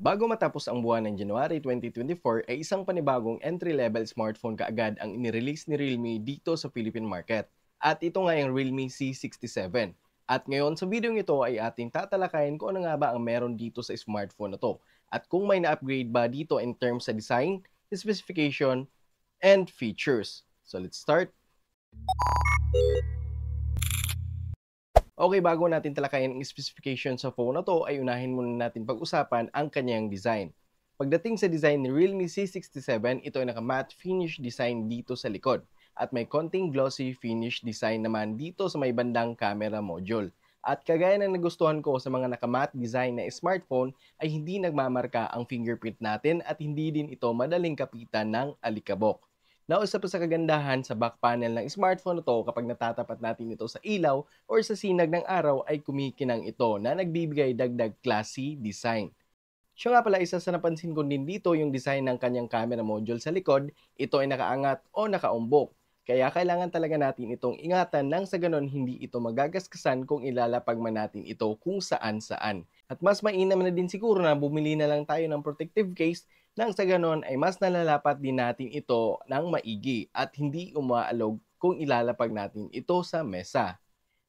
Bago matapos ang buwan ng January 2024 ay isang panibagong entry-level smartphone kaagad ang inirelease ni Realme dito sa Philippine market. At ito nga yung Realme C67. At ngayon sa video ito ay ating tatalakayin kung ano nga ba ang meron dito sa smartphone na to. At kung may na-upgrade ba dito in terms sa design, specification, and features. So let's start. Okay, bago natin talakayin ang specification sa phone na to, ay unahin muna natin pag-usapan ang kanyang design. Pagdating sa design ni Realme C67, ito ay naka-matte finish design dito sa likod at may konting glossy finish design naman dito sa may bandang camera module. At kagaya ng nagustuhan ko sa mga naka-matte design na smartphone ay hindi nagmamarka ang fingerprint natin at hindi din ito madaling kapitan ng alikabok. Nausa pa sa kagandahan sa back panel ng smartphone na to kapag natatapat natin ito sa ilaw or sa sinag ng araw ay kumikinang ito na nagbibigay dagdag classy design. Siya nga pala, isa sa napansin ko din dito yung design ng kanyang camera module sa likod. Ito ay nakaangat o nakaumbok. Kaya kailangan talaga natin itong ingatan nang sa ganon hindi ito magagasgasan kung ilalapag man natin ito kung saan saan. At mas mainam na din siguro na bumili na lang tayo ng protective case nang sa ganon ay mas nalalapat din natin ito ng maigi at hindi umaalog kung ilalapag natin ito sa mesa.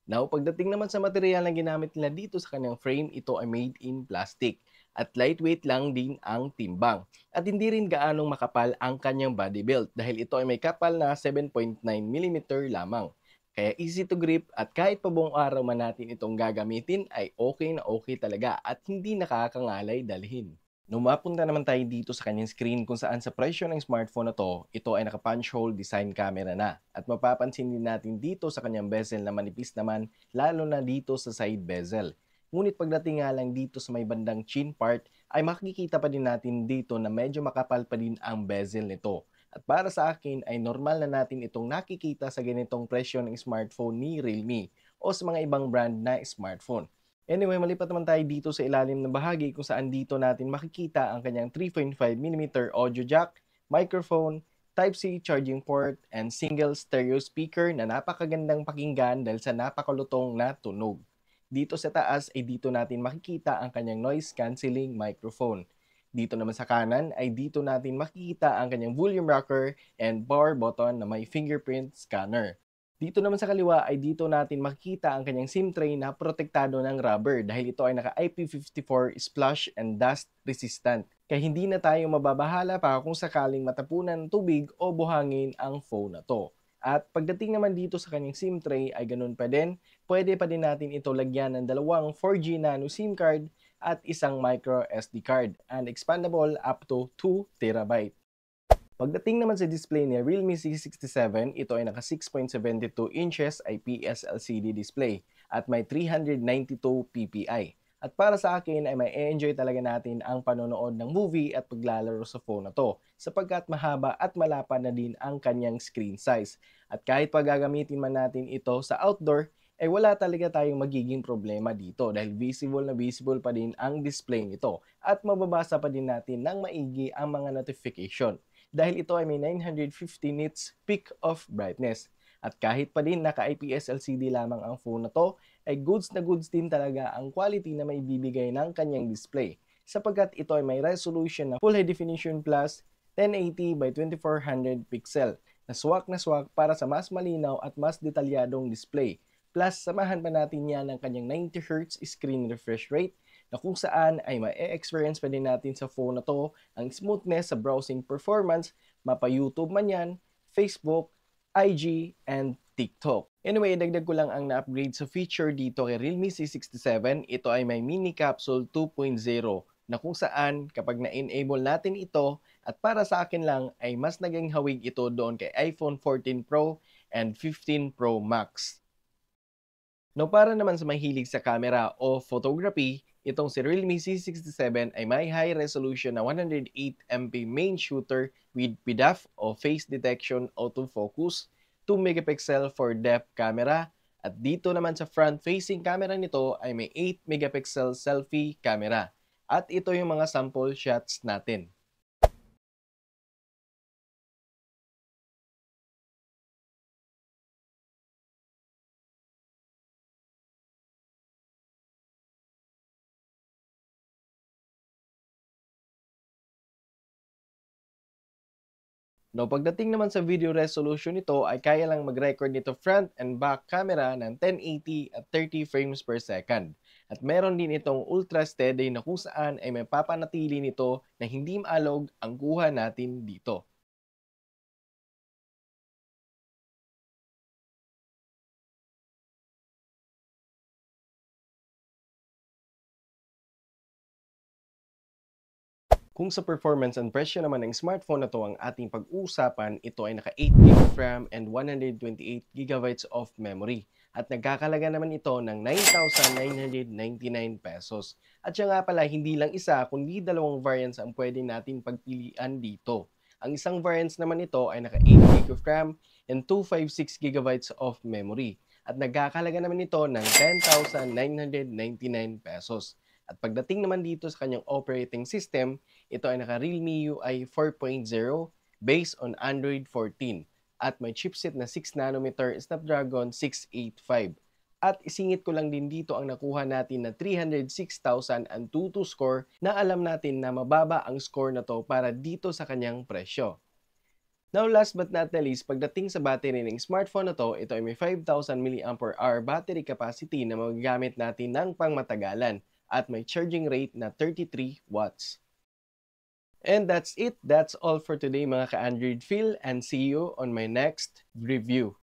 Now, pagdating naman sa material na ginamit nila dito sa kanyang frame, ito ay made in plastic at lightweight lang din ang timbang. At hindi rin gaanong makapal ang kanyang body build dahil ito ay may kapal na 7.9 mm lamang. Kaya easy to grip at kahit pa buong araw man natin itong gagamitin ay okay na okay talaga at hindi nakakangalay dalhin. Nung mapunta naman tayo dito sa kanyang screen kung saan sa presyo ng smartphone na to, ito ay naka-punch hole design camera na. At mapapansin din natin dito sa kanyang bezel na manipis naman, lalo na dito sa side bezel. Ngunit pagdating nga lang dito sa may bandang chin part, ay makikita pa din natin dito na medyo makapal pa din ang bezel nito. At para sa akin ay normal na natin itong nakikita sa ganitong presyo ng smartphone ni Realme o sa mga ibang brand na smartphone. Anyway, malipat naman tayo dito sa ilalim ng bahagi kung saan dito natin makikita ang kanyang 3.5 mm audio jack, microphone, Type-C charging port, and single stereo speaker na napakagandang pakinggan dahil sa napakalutong na tunog. Dito sa taas ay dito natin makikita ang kanyang noise cancelling microphone. Dito naman sa kanan ay dito natin makikita ang kanyang volume rocker and power button na may fingerprint scanner. Dito naman sa kaliwa ay dito natin makikita ang kanyang SIM tray na protektado ng rubber dahil ito ay naka IP54 splash and dust resistant. Kaya hindi na tayo mababahala pa kung sakaling matapunan ng tubig o buhangin ang phone na to. At pagdating naman dito sa kanyang SIM tray ay ganun pa din, pwede pa din natin ito lagyan ng dalawang 4G nano SIM card at isang micro SD card and expandable up to 2 TB. Pagdating naman sa display ni Realme C67, ito ay naka 6.72 inches IPS LCD display at may 392 ppi. At para sa akin ay may enjoy talaga natin ang panonood ng movie at paglalaro sa phone na to sapagkat mahaba at malapad na din ang kanyang screen size. At kahit pag gagamitin man natin ito sa outdoor, ay wala talaga tayong magiging problema dito dahil visible pa din ang display nito at mababasa pa din natin ng maigi ang mga notification dahil ito ay may 950 nits peak of brightness. At kahit pa din naka-IPS LCD lamang ang phone na to, ay goods na goods din talaga ang quality na may bibigay ng kanyang display sapagkat ito ay may resolution na Full High Definition Plus 1080 by 2400 pixel na swak para sa mas malinaw at mas detalyadong display. Plus, samahan pa natin yan ng kanyang 90Hz screen refresh rate na kung saan ay ma-experience pa din natin sa phone na to ang smoothness sa browsing performance, mapa YouTube man yan, Facebook, IG, and TikTok. Anyway, dagdag ko lang ang na-upgrade sa feature dito kay Realme C67. Ito ay may mini capsule 2.0 na kung saan kapag na-enable natin ito at para sa akin lang ay mas naging hawig ito doon kay iPhone 14 Pro and 15 Pro Max. No, para naman sa mahilig sa camera o photography, itong si Realme C67 ay may high resolution na 108MP main shooter with PDAF o face detection autofocus, 2 megapixel for depth camera, at dito naman sa front-facing camera nito ay may 8 megapixel selfie camera. At ito yung mga sample shots natin. No, pagdating naman sa video resolution nito ay kaya lang mag-record nito front and back camera ng 1080 at 30 frames per second. At meron din itong ultra steady na kung saan ay may papanatili nito na hindi maalog ang kuha natin dito. Kung sa performance and presyo naman ng smartphone na to ang ating pag-uusapan, ito ay naka 8GB of RAM and 128GB of memory. At nagkakalaga naman ito ng 9,999 pesos. At siya nga pala, hindi lang isa, kundi dalawang variants ang pwede natin pagpilian dito. Ang isang variants naman ito ay naka 8GB of RAM and 256GB of memory. At nagkakalaga naman ito ng 10,999 pesos. At pagdating naman dito sa kanyang operating system, ito ay naka Realme UI 4.0 based on Android 14 at may chipset na 6nm Snapdragon 685. At isingit ko lang din dito ang nakuha natin na 306,000 Antutu score na alam natin na mababa ang score na to para dito sa kanyang presyo. Now last but not the least, pagdating sa battery ng smartphone na to, ito ay may 5,000 mAh battery capacity na magagamit natin ng pangmatagalan at may charging rate na 33 watts. And that's it. That's all for today mga ka-Android Feel and see you on my next review.